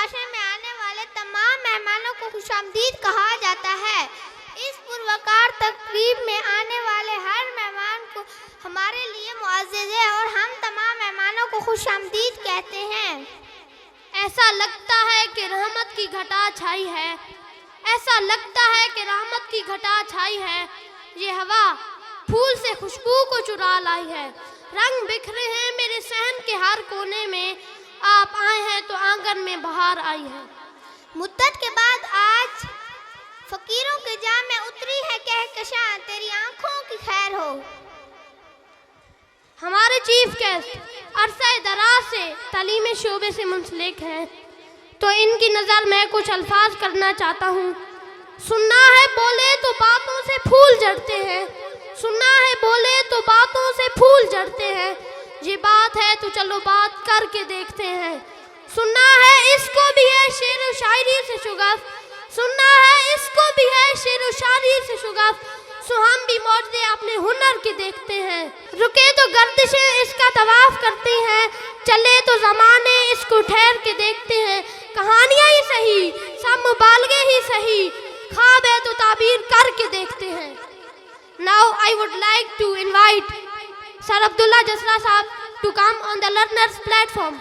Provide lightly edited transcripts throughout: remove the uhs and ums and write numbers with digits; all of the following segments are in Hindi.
भाषण में आने वाले तमाम मेहमानों को खुशामदीद कहा जाता है। इस पुरवकार तकरीब में आने वाले हर मेहमान को हमारे लिए मुअज़्ज़ज़ है और हम तमाम मेहमानों को खुशामदीद कहते हैं। ऐसा लगता है कि रहमत की घटा छाई है, ऐसा लगता है कि रहमत की घटा छाई है। ये हवा फूल से खुशबू को चुरा लाई है। रंग बिखरे हैं मेरे सहन के हर कोने में, आप आए हैं तो आंगन में बहार आई है। मुद्दत के बाद आज फकीरों के जाम में उतरी है कहकशां, तेरी आंखों की खैर हो। हमारे चीफ गेस्ट अरसे दराज से तालीमी शोबे से मुंसलिक हैं, तो इनकी नज़र मैं कुछ अल्फाज करना चाहता हूँ। सुनना है बोले तो बातों से फूल झड़ते हैं, सुनना है बोले तो बातों से फूल झड़ते हैं। ये बात है तो चलो बात करके देखते हैं। सुनना है इसको भी है शेर व शायरी से शुगफ, सुनना है इसको भी है शेर व शायरी से शुगफ। सो हम भी मौजूद अपने हुनर के देखते हैं। रुके तो गर्दिशें इसका तवाफ करती हैं, चले तो ज़माने इसको ठहर के देखते हैं। कहानियाँ ही सही, सब मुबालगे ही सही, ख्वाब है तो ताबीर करके देखते हैं। Now I would like to invite Sir Abdullah Jasra Sahab to come on the learners platform.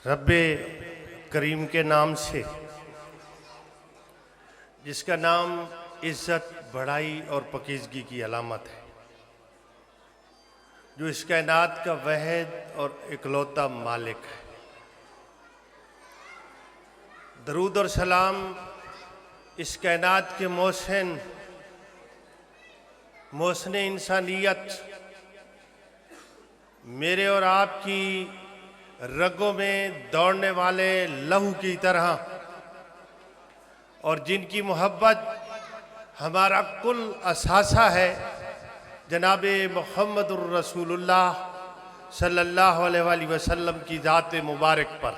रब्बे करीम के नाम से, जिसका नाम इज्जत, बड़ाई और पकीज़गी की अलामत है, जो इस कायनात का वाहिद और इकलौता मालिक है। दरूद और सलाम इस कायनात के मोहसिन इंसानियत, मेरे और आपकी रगों में दौड़ने वाले लहू की तरह, और जिनकी मोहब्बत हमारा कुल असासा है, जनाबे मुहम्मदुर रसूलुल्लाह सल्लल्लाहु अलैहि वसल्लम की ज़ात मुबारक पर।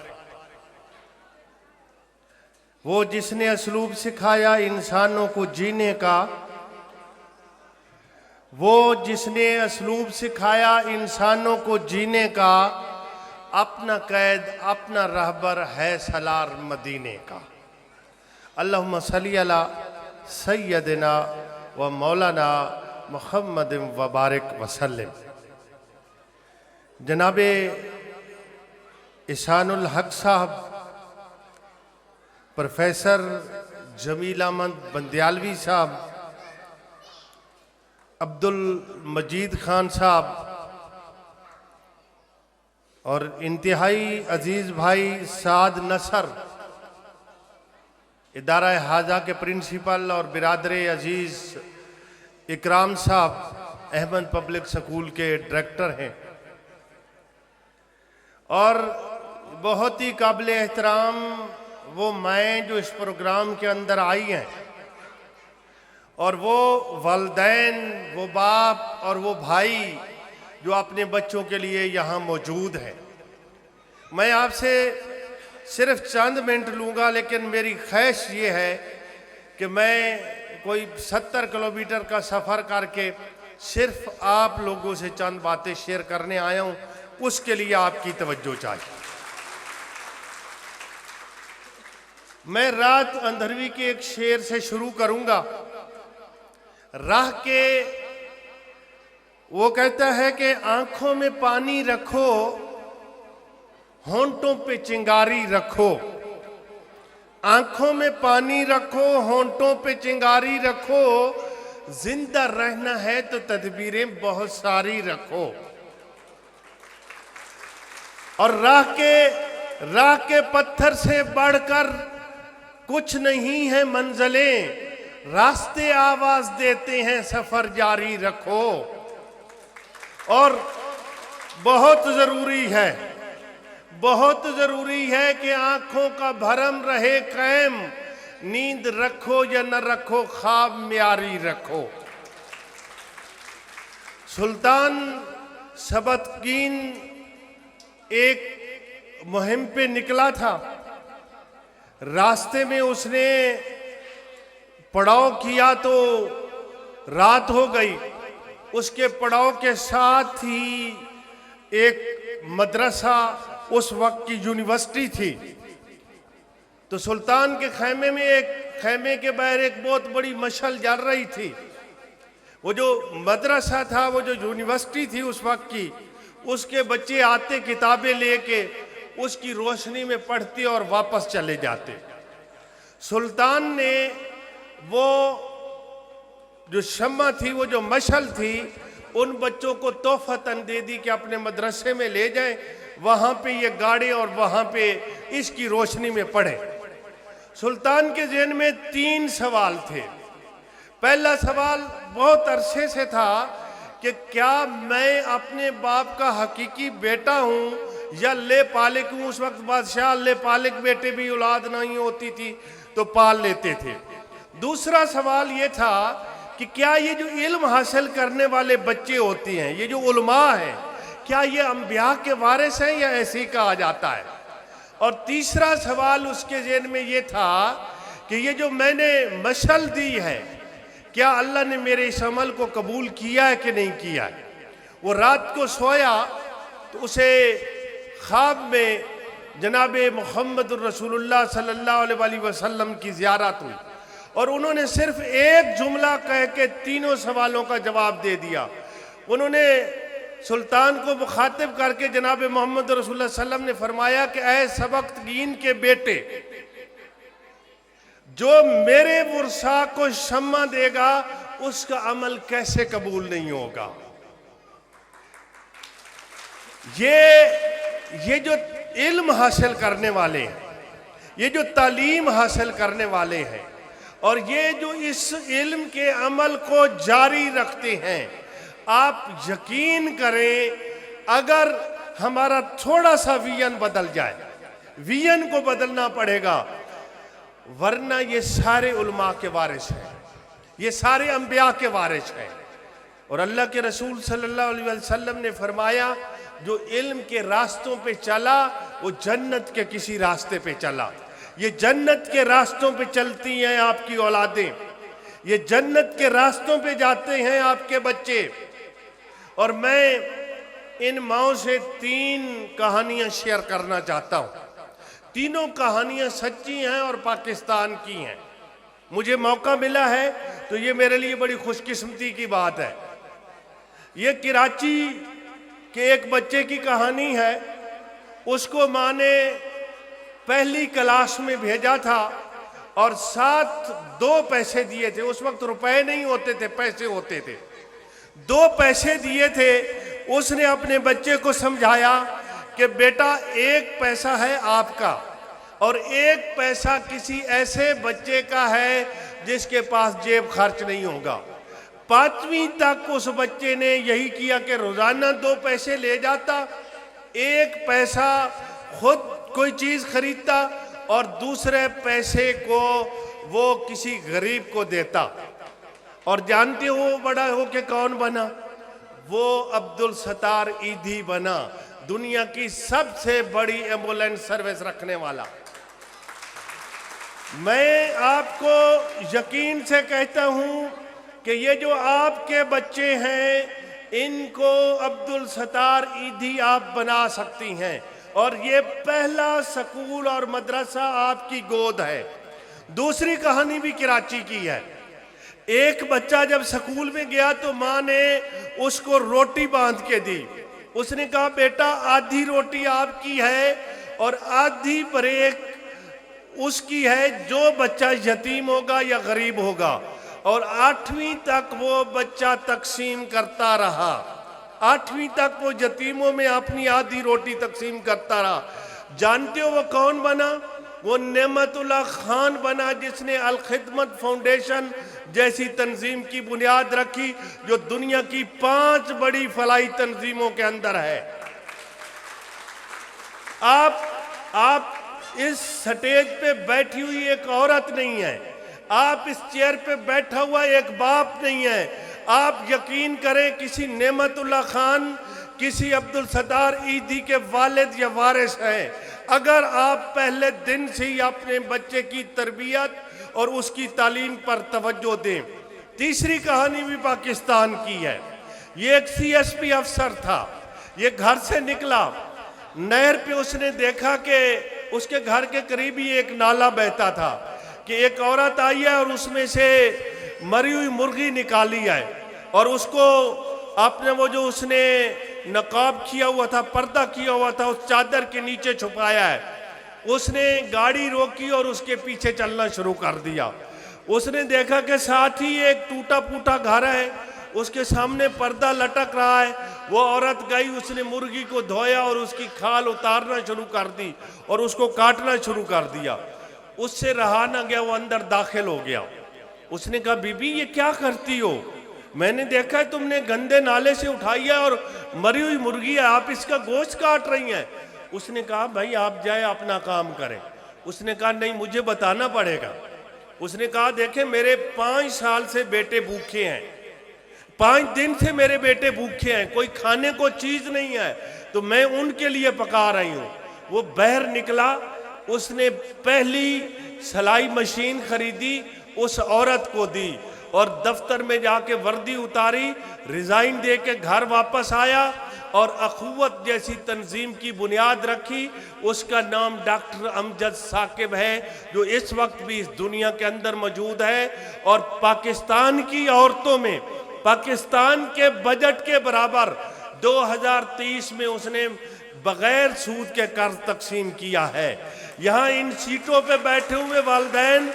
वो जिसने असलूब सिखाया इंसानों को जीने का, वो जिसने असलूब सिखाया इंसानों को जीने का, अपना कैद अपना रहबर है सलार मदीने का। अल्लाहुम्मा सल्ली अला सय्यदिना व मौलाना मुहम्मद व बारिक वसल्लम। जनाबे इसानुल हक साहब, प्रोफेसर जमील अहमद बंदियालवी साहब, अब्दुल मजीद खान साहब और इंतहाई अजीज़ भाई साद नसर, इदारा हाजा के प्रिंसिपल और बिरादर अजीज़ इकराम साहब अहमद पब्लिक स्कूल के डायरेक्टर हैं, और बहुत ही काबिल एहतराम वो मैं जो इस प्रोग्राम के अंदर आई हैं, और वो वालिदैन, वो बाप और वो भाई जो अपने बच्चों के लिए यहाँ मौजूद हैं। मैं आपसे सिर्फ चंद मिनट लूँगा, लेकिन मेरी ख्वाहिश ये है कि मैं कोई 70 किलोमीटर का सफ़र करके सिर्फ आप लोगों से चंद बातें शेयर करने आया हूँ, उसके लिए आपकी तवज्जो चाहिए। मैं रात अंधरवी के एक शेर से शुरू करूंगा। राह के वो कहता है कि आंखों में पानी रखो, होंठों पे चिंगारी रखो, आंखों में पानी रखो, होंठों पे चिंगारी रखो, जिंदा रहना है तो तदबीरें बहुत सारी रखो। और राह के पत्थर से बढ़कर कुछ नहीं है मंजिलें, रास्ते आवाज देते हैं सफर जारी रखो। और बहुत जरूरी है कि आंखों का भरम रहे कायम, नींद रखो या न रखो ख्वाब म्यारी रखो। सुल्तान सबतकीन एक मुहिम पे निकला था, रास्ते में उसने पड़ाव किया तो रात हो गई। उसके पड़ाव के साथ ही एक मदरसा उस वक्त की यूनिवर्सिटी थी। तो सुल्तान के खैमे के बाहर एक बहुत बड़ी मशल जल रही थी। वो जो मदरसा था, वो जो यूनिवर्सिटी थी उस वक्त की, उसके बच्चे आते किताबें लेके, उसकी रोशनी में पढ़ते और वापस चले जाते। सुल्तान ने वो जो शम्मा थी, वो जो मशल थी, उन बच्चों को तोहफतन दे दी कि अपने मदरसे में ले जाएं, वहाँ पे ये गाड़े और वहाँ पे इसकी रोशनी में पढ़े। सुल्तान के ज़हन में 3 सवाल थे। पहला सवाल बहुत अरसे से था कि क्या मैं अपने बाप का हकीकी बेटा हूँ या ले पालिक हूँ। उस वक्त बादशाह ले पालिक बेटे भी औलाद नहीं होती थी तो पाल लेते थे। दूसरा सवाल ये था कि क्या ये जो इल्म हासिल करने वाले बच्चे होते हैं, ये जो उलमा हैं, क्या ये अंबिया के वारिस हैं या ऐसे ही कहा जाता है। और तीसरा सवाल उसके ज़हन में ये था कि ये जो मैंने मशल दी है, क्या अल्लाह ने मेरे इस अमल को कबूल किया है कि नहीं किया है। वो रात को सोया तो उसे ख्वाब में जनाब मोहम्मद रसूलुल्लाह सल्लल्लाहु अलैहि वसल्लम की ज़ियारत हुई और उन्होंने सिर्फ एक जुमला कह के तीनों सवालों का जवाब दे दिया। उन्होंने सुल्तान को मुखातिब करके जनाब मोहम्मद रसूलुल्लाह सल्लम ने फरमाया कि ऐ सबकतगीन के बेटे, जो मेरे वर्षा को शम्मा देगा उसका अमल कैसे कबूल नहीं होगा। ये जो इल्म हासिल करने वाले हैं, ये जो तालीम हासिल करने वाले हैं और ये जो इस इल्म के अमल को जारी रखते हैं, आप यकीन करें अगर हमारा थोड़ा सा विजन बदल जाए, विजन को बदलना पड़ेगा, वरना ये सारे उलमा के वारिस हैं, ये सारे अंबिया के वारिस हैं। और अल्लाह के रसूल सल्लल्लाहु अलैहि वसल्लम ने फरमाया, जो इल्म के रास्तों पे चला वो जन्नत के किसी रास्ते पे चला। ये जन्नत के रास्तों पे चलती हैं आपकी औलादें, ये जन्नत के रास्तों पे जाते हैं आपके बच्चे। और मैं इन माओं से 3 कहानियां शेयर करना चाहता हूं। तीनों कहानियां सच्ची हैं और पाकिस्तान की हैं। मुझे मौका मिला है तो ये मेरे लिए बड़ी खुशकिस्मती की बात है। ये कराची के एक बच्चे की कहानी है। उसको माँ ने पहली क्लास में भेजा था और साथ 2 पैसे दिए थे। उस वक्त रुपए नहीं होते थे, पैसे होते थे। 2 पैसे दिए थे। उसने अपने बच्चे को समझाया कि बेटा 1 पैसा है आपका और 1 पैसा किसी ऐसे बच्चे का है जिसके पास जेब खर्च नहीं होगा। 5वीं तक उस बच्चे ने यही किया कि रोजाना 2 पैसे ले जाता, 1 पैसा खुद कोई चीज खरीदता और दूसरे पैसे को वो किसी गरीब को देता। और जानते हो बड़ा हो के कौन बना? वो अब्दुल सत्तार ईदी बना, दुनिया की सबसे बड़ी एम्बुलेंस सर्विस रखने वाला। मैं आपको यकीन से कहता हूं कि ये जो आपके बच्चे हैं इनको अब्दुल सत्तार ईदी आप बना सकती हैं। और ये पहला स्कूल और मदरसा आपकी गोद है। दूसरी कहानी भी कराची की है। एक बच्चा जब स्कूल में गया तो माँ ने उसको रोटी बांध के दी। उसने कहा बेटा आधी रोटी आपकी है और आधी ब्रेक उसकी है जो बच्चा यतीम होगा या गरीब होगा। और 8वीं तक वो बच्चा तकसीम करता रहा। 8वीं तक वो यतीमों में अपनी आधी रोटी तकसीम करता रहा। जानते हो वो कौन बना? वो नेमतुल्लाह खान बना, जिसने अल खिदमत फाउंडेशन जैसी तंजीम की बुनियाद रखी, जो दुनिया की 5 बड़ी फलाई तंजीमों के अंदर है। आप इस स्टेज पे बैठी हुई एक औरत नहीं है, आप इस चेयर पे बैठा हुआ एक बाप नहीं है। आप यकीन करें किसी नेमतुल्लाह खान, किसी अब्दुल सत्तार ईदी के वालिद या वारिस हैं। अगर आप पहले दिन से ही अपने बच्चे की तरबियत और उसकी तालीम पर तवज्जो दें। तीसरी कहानी भी पाकिस्तान की है। ये एक CSP अफसर था। ये घर से निकला नहर पे उसने देखा कि उसके घर के करीब ही एक नाला बहता था कि एक औरत आई है और उसमें से मरी हुई मुर्गी निकाली है और उसको आपने वो जो उसने नकाब किया हुआ था, पर्दा किया हुआ था, उस चादर के नीचे छुपाया है। उसने गाड़ी रोकी और उसके पीछे चलना शुरू कर दिया। उसने देखा कि साथ ही एक टूटा फूटा घर है, उसके सामने पर्दा लटक रहा है। वो औरत गई, उसने मुर्गी को धोया और उसकी खाल उतारना शुरू कर दी और उसको काटना शुरू कर दिया। उससे रहा ना गया, वो अंदर दाखिल हो गया। उसने कहा, बीबी ये क्या करती हो? मैंने देखा है तुमने गंदे नाले से उठाई है और मरी हुई मुर्गी है, आप इसका गोश्त काट रही हैं। उसने कहा, भाई आप जाए अपना काम करें। उसने कहा, नहीं मुझे बताना पड़ेगा। उसने कहा, देखें मेरे 5 साल से बेटे भूखे हैं, 5 दिन से मेरे बेटे भूखे हैं, कोई खाने को चीज नहीं है, तो मैं उनके लिए पका रही हूं। वो बाहर निकला, उसने पहली सिलाई मशीन खरीदी, उस औरत को दी और दफ्तर में जाके वर्दी उतारी, रिजाइन दे के घर वापस आया और अखुवत जैसी तंजीम की बुनियाद रखी। उसका नाम डॉक्टर अमजद साकिब है, जो इस वक्त भी इस दुनिया के अंदर मौजूद है और पाकिस्तान की औरतों में पाकिस्तान के बजट के बराबर 2023 में उसने बगैर सूद के कर्ज तकसीम किया है। यहाँ इन सीटों पे बैठे हुए वालिदैन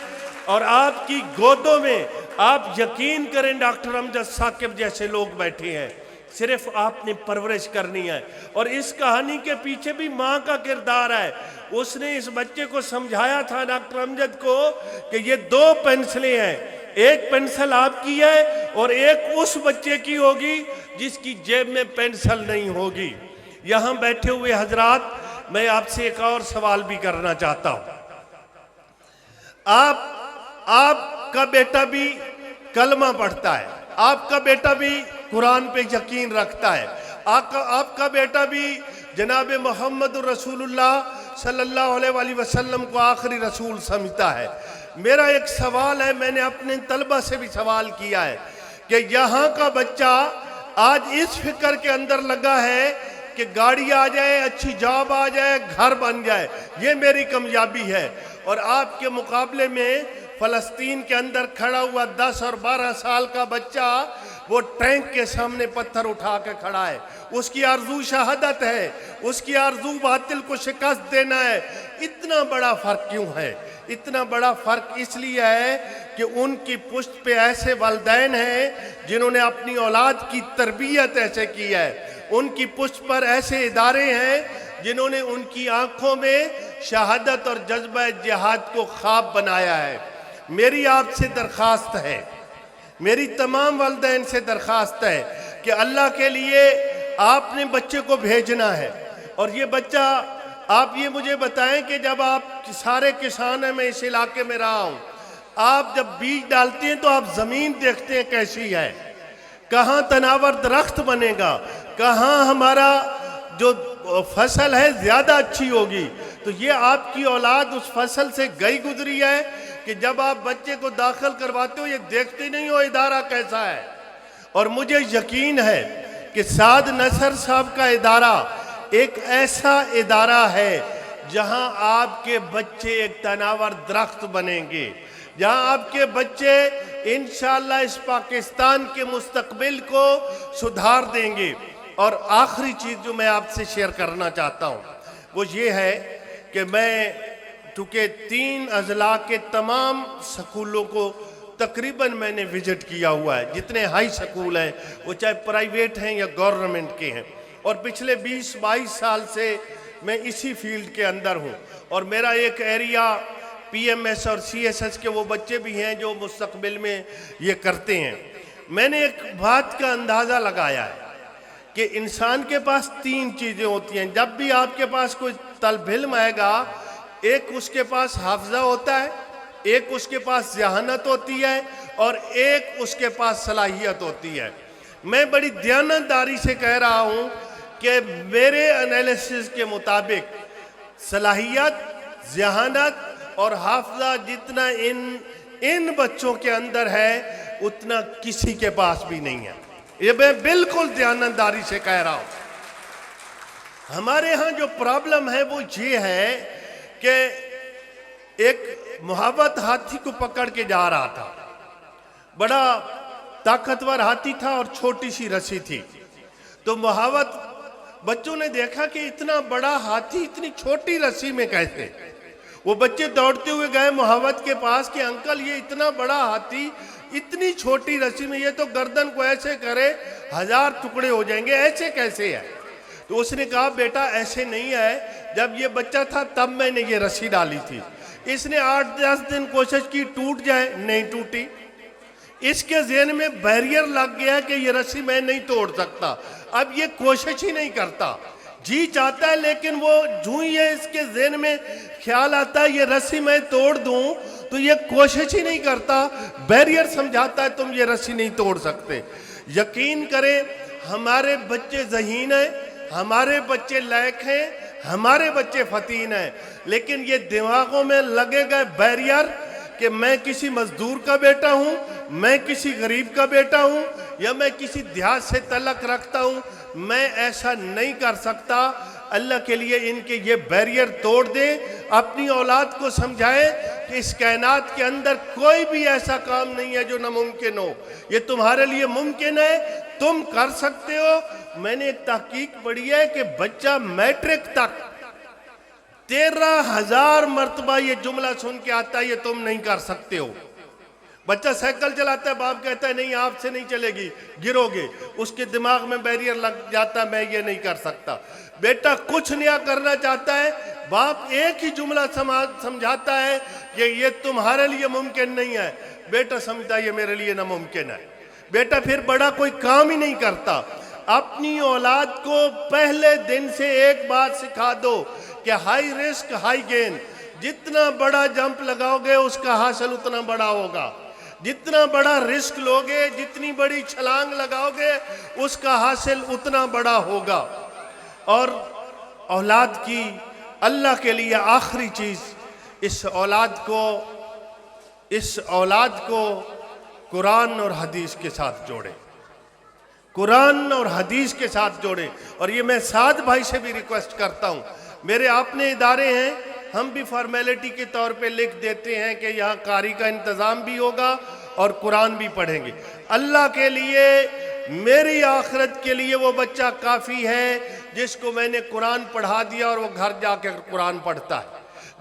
और आपकी गोदों में, आप यकीन करें डॉक्टर अमजद साकिब जैसे लोग बैठे हैं। सिर्फ आपने परवरिश करनी है। और इस कहानी के पीछे भी माँ का किरदार है। उसने इस बच्चे को समझाया था, डॉक्टर अमजद को, कि ये 2 पेंसिलें हैं, एक पेंसिल आपकी है और एक उस बच्चे की होगी जिसकी जेब में पेंसिल नहीं होगी। यहाँ बैठे हुए हजरात, मैं आपसे एक और सवाल भी करना चाहता हूँ। आपका बेटा भी कलमा पढ़ता है, आपका बेटा भी कुरान पे यकीन रखता है, आपका बेटा भी जनाब मोहम्मद रसूलुल्लाह सल्लल्लाहु अलैहि वसल्लम को आखिरी रसूल समझता है। मेरा एक सवाल है, मैंने अपने तलबा से भी सवाल किया है कि यहाँ का बच्चा आज इस फिक्र के अंदर लगा है कि गाड़ी आ जाए, अच्छी जॉब आ जाए, घर बन जाए, ये मेरी कामयाबी है। और आपके मुकाबले में फलस्तीन के अंदर खड़ा हुआ 10 और 12 साल का बच्चा वो टैंक के सामने पत्थर उठा के खड़ा है। उसकी आरजू शहादत है, उसकी आरजू बातिल को शिकस्त देना है। इतना बड़ा फर्क क्यों है? इतना बड़ा फर्क इसलिए है कि उनकी पुश्त पे ऐसे वालिदैन हैं जिन्होंने अपनी औलाद की तरबियत ऐसे की है। उनकी पुश्त पर ऐसे इदारे हैं जिन्होंने उनकी आंखों में शहादत और जज्बा जिहाद को ख्वाब बनाया है। मेरी आपसे दरख्वास्त है, मेरी तमाम वालिदैन से दरख्वास्त है कि अल्लाह के लिए आपने बच्चे को भेजना है। और ये बच्चा, आप ये मुझे बताएं कि जब आप सारे किसान हैं, मैं इस इलाके में रहा हूँ, आप जब बीज डालते हैं तो आप ज़मीन देखते हैं कैसी है, कहाँ तनावर दरख्त बनेगा, कहाँ हमारा जो फसल है ज़्यादा अच्छी होगी। तो ये आपकी औलाद उस फसल से गई गुजरी है कि जब आप बच्चे को दाखिल करवाते हो ये देखते नहीं हो इदारा कैसा है। और मुझे यकीन है कि साद नसर साहब का इदारा एक ऐसा इदारा है जहां आपके बच्चे एक तनावर दरख्त बनेंगे, जहां आपके बच्चे इंशाअल्लाह इस पाकिस्तान के मुस्तकबिल को सुधार देंगे। और आखिरी चीज़ जो मैं आपसे शेयर करना चाहता हूं वो ये है कि मैं चूँकि 3 अजला के तमाम स्कूलों को तकरीबन मैंने विजिट किया हुआ है, जितने हाई स्कूल हैं वो चाहे प्राइवेट हैं या गवर्नमेंट के हैं, और पिछले 20-22 साल से मैं इसी फील्ड के अंदर हूँ। और मेरा एक एरिया PMS और CSS के वो बच्चे भी हैं जो मुस्तकबिल में ये करते हैं। मैंने एक बात का अंदाज़ा लगाया है कि इंसान के पास 3 चीज़ें होती हैं। जब भी आपके पास कोई तलब इल्म आएगा, एक उसके पास हाफजा होता है, एक उसके पास ज़हानत होती है और एक उसके पास सलाहियत होती है। मैं बड़ी दयानतदारी से कह रहा हूँ कि मेरे एनालिसिस के मुताबिक सलाहियत, ज़हानत और हाफजा जितना इन बच्चों के अंदर है उतना किसी के पास भी नहीं है। ये मैं बिल्कुल दयानतदारी से कह रहा हूँ। हमारे यहाँ जो प्रॉब्लम है वो ये है कि एक मुहावत हाथी को पकड़ के जा रहा था। बड़ा ताकतवर हाथी था और छोटी सी रस्सी थी। तो मुहावत बच्चों ने देखा कि इतना बड़ा हाथी इतनी छोटी रस्सी में कैसे। वो बच्चे दौड़ते हुए गए मुहावत के पास कि अंकल ये इतना बड़ा हाथी इतनी छोटी रस्सी में, ये तो गर्दन को ऐसे करे 1000 टुकड़े हो जाएंगे, ऐसे कैसे है। तो उसने कहा बेटा ऐसे नहीं है, जब ये बच्चा था तब मैंने ये रस्सी डाली थी। इसने 8-10 दिन कोशिश की टूट जाए, नहीं टूटी। इसके ज़हन में बैरियर लग गया कि ये रस्सी मैं नहीं तोड़ सकता। अब ये कोशिश ही नहीं करता, जी चाहता है लेकिन वो जूं ही है इसके ज़हन में ख्याल आता है ये रस्सी मैं तोड़ दूं, तो ये कोशिश ही नहीं करता। बैरियर समझाता है तुम ये रस्सी नहीं तोड़ सकते। यकीन करें हमारे बच्चे ज़हीन हैं, हमारे बच्चे लायक हैं, हमारे बच्चे फतीन हैं, लेकिन ये दिमागों में लगेगा बैरियर कि मैं किसी मजदूर का बेटा हूं, मैं किसी गरीब का बेटा हूं, या मैं किसी देहात से तलक रखता हूं, मैं ऐसा नहीं कर सकता। अल्लाह के लिए इनके ये बैरियर तोड़ दे, अपनी औलाद को समझाए कि इस कायनात के अंदर कोई भी ऐसा काम नहीं है जो नामुमकिन हो। ये तुम्हारे लिए मुमकिन है, तुम कर सकते हो। मैंने एक तहकीक पढ़ी है कि बच्चा मैट्रिक तक 13,000 मरतबा ये जुमला सुन के आता है ये तुम नहीं कर सकते हो। बच्चा साइकिल चलाता है, बाप कहता है नहीं आपसे नहीं चलेगी, गिरोगे। उसके दिमाग में बैरियर लग जाता है, मैं ये नहीं कर सकता। बेटा कुछ नया करना चाहता है, बाप एक ही जुमला समझाता है कि ये तुम्हारे लिए मुमकिन नहीं है, बेटा समझता है ये मेरे लिए नामुमकिन है। बेटा फिर बड़ा कोई काम ही नहीं करता। अपनी औलाद को पहले दिन से एक बात सिखा दो कि हाई रिस्क हाई गेन, जितना बड़ा जंप लगाओगे उसका हासिल उतना बड़ा होगा। जितना बड़ा रिस्क लोगे, जितनी बड़ी छलांग लगाओगे, उसका हासिल उतना बड़ा होगा। और औलाद की अल्लाह के लिए आखिरी चीज, इस औलाद को कुरान और हदीस के साथ जोड़े, कुरान और हदीस के साथ जोड़े। और ये मैं साद भाई से भी रिक्वेस्ट करता हूँ, मेरे अपने इदारे हैं, हम भी फॉर्मेलिटी के तौर पे लिख देते हैं कि यहाँ कारी का इंतज़ाम भी होगा और कुरान भी पढ़ेंगे। अल्लाह के लिए, मेरी आखिरत के लिए वो बच्चा काफ़ी है जिसको मैंने कुरान पढ़ा दिया और वो घर जाकर कुरान पढ़ता है,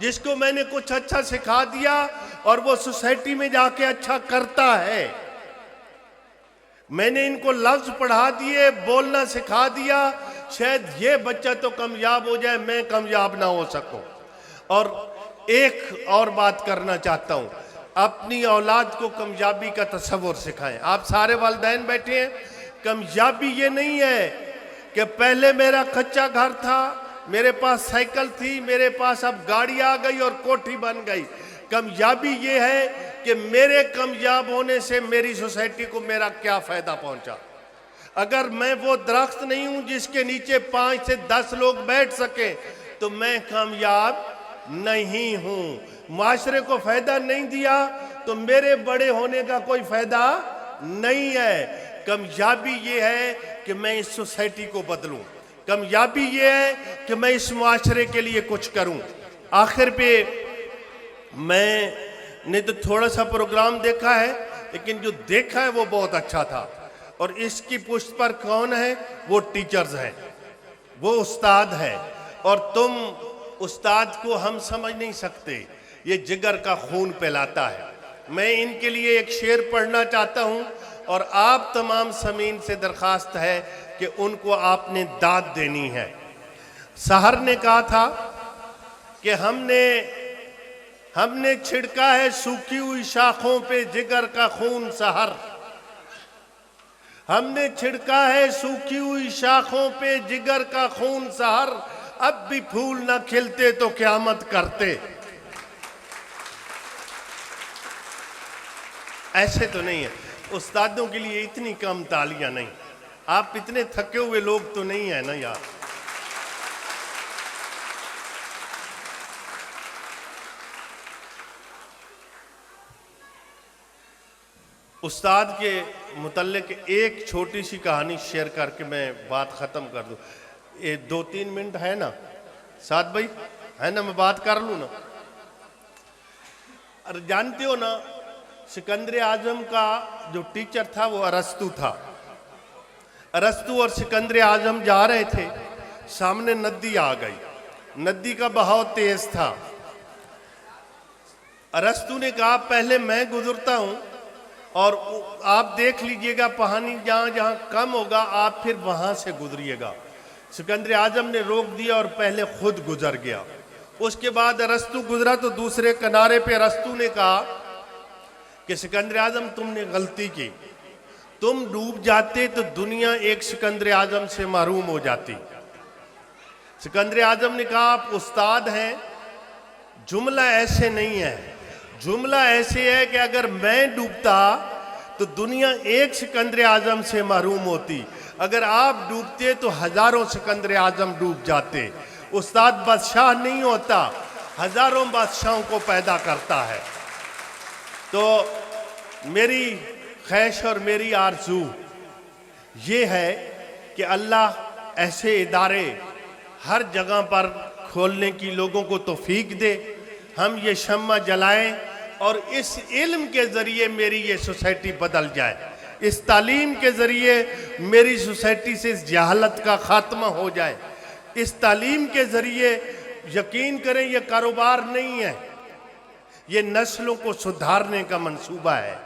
जिसको मैंने कुछ अच्छा सिखा दिया और वो सोसाइटी में जाके अच्छा करता है। मैंने इनको लफ्ज़ पढ़ा दिए, बोलना सिखा दिया, शायद ये बच्चा तो कामयाब हो जाए, मैं कामयाब ना हो सकूं। और एक और बात करना चाहता हूं, अपनी औलाद को कामयाबी का तस्वुर सिखाएं। आप सारे वालिदैन बैठे हैं, कामयाबी ये नहीं है कि पहले मेरा कच्चा घर था, मेरे पास साइकिल थी, मेरे पास अब गाड़ी आ गई और कोठी बन गई। कामयाबी ये है कि मेरे कामयाब होने से मेरी सोसाइटी को मेरा क्या फ़ायदा पहुंचा। अगर मैं वो दरख्त नहीं हूं जिसके नीचे 5 से 10 लोग बैठ सके तो मैं कामयाब नहीं हूं। माशरे को फ़ायदा नहीं दिया तो मेरे बड़े होने का कोई फ़ायदा नहीं है। कामयाबी ये है कि मैं इस सोसाइटी को बदलूं, कामयाबी ये है कि मैं इस माशरे के लिए कुछ करूं। आखिर पे मैंने तो थोड़ा सा प्रोग्राम देखा है, लेकिन जो देखा है वो बहुत अच्छा था। और इसकी पुष्ट पर कौन है? वो टीचर्स हैं, वो उस्ताद है। और तुम उस्ताद को हम समझ नहीं सकते, ये जिगर का खून पिलाता है। मैं इनके लिए एक शेर पढ़ना चाहता हूं और आप तमाम समीन से दरख्वास्त है कि उनको आपने दाद देनी है। सहर ने कहा था कि हमने छिड़का है सूखी हुई शाखों पे जिगर का खून सहर, हमने छिड़का है सूखी हुई शाखों पे जिगर का खून सहर, अब भी फूल ना खिलते तो क़यामत करते। ऐसे तो नहीं है। उस्तादों के लिए इतनी कम तालियां नहीं, आप इतने थके हुए लोग तो नहीं है ना यार। उस्ताद के मुतल्लिक एक छोटी सी कहानी शेयर करके मैं बात ख़त्म कर दूं। ये 2-3 मिनट है ना साथ भाई, है ना, मैं बात कर लूँ ना। और जानते हो ना, सिकंदर आजम का जो टीचर था वो अरस्तु था। अरस्तु और सिकंदर आजम जा रहे थे, सामने नदी आ गई, नदी का बहाव तेज था। अरस्तु ने कहा पहले मैं गुजरता हूं और आप देख लीजिएगा पानी जहां जहां कम होगा आप फिर वहां से गुजरिएगा। सिकंदर आजम ने रोक दिया और पहले खुद गुजर गया। उसके बाद अरस्तु गुजरा तो दूसरे किनारे पे अरस्तु ने कहा कि सिकंदर आजम तुमने गलती की, तुम डूब जाते तो दुनिया एक सिकंदर आजम से महरूम हो जाती। सिकंदर आजम ने कहा आप उस्ताद हैं, जुमला ऐसे नहीं है, जुमला ऐसे है कि अगर मैं डूबता तो दुनिया एक सिकंदर आजम से महरूम होती, अगर आप डूबते तो हजारों सिकंदर आजम डूब जाते। उस्ताद बादशाह नहीं होता, हजारों बादशाहों को पैदा करता है। तो मेरी ख्वाहिश और मेरी आरज़ू ये है कि अल्लाह ऐसे इदारे हर जगह पर खोलने की लोगों को तौफीक दे, हम ये शम्मा जलाएं और इस इल्म के ज़रिए मेरी ये सोसाइटी बदल जाए, इस तालीम के ज़रिए मेरी सोसाइटी से इस जहालत का ख़ात्मा हो जाए। इस तालीम के ज़रिए यकीन करें ये कारोबार नहीं है, ये नस्लों को सुधारने का मंसूबा है।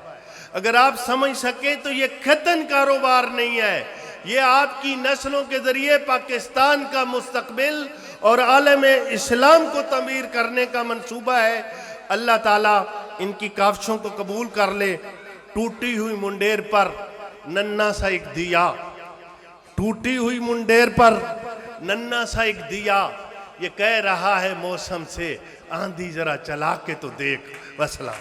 अगर आप समझ सके तो ये खतन कारोबार नहीं है, ये आपकी नस्लों के ज़रिए पाकिस्तान का मुस्तकबिल और आलम इस्लाम को तमीर करने का मंसूबा है। अल्लाह ताला इनकी काविशों को कबूल कर ले। टूटी हुई मुंडेर पर नन्ना सा एक दिया, टूटी हुई मुंडेर पर नन्ना सा एक दिया, ये कह रहा है मौसम से आंधी जरा चला के तो देख। वसलाम।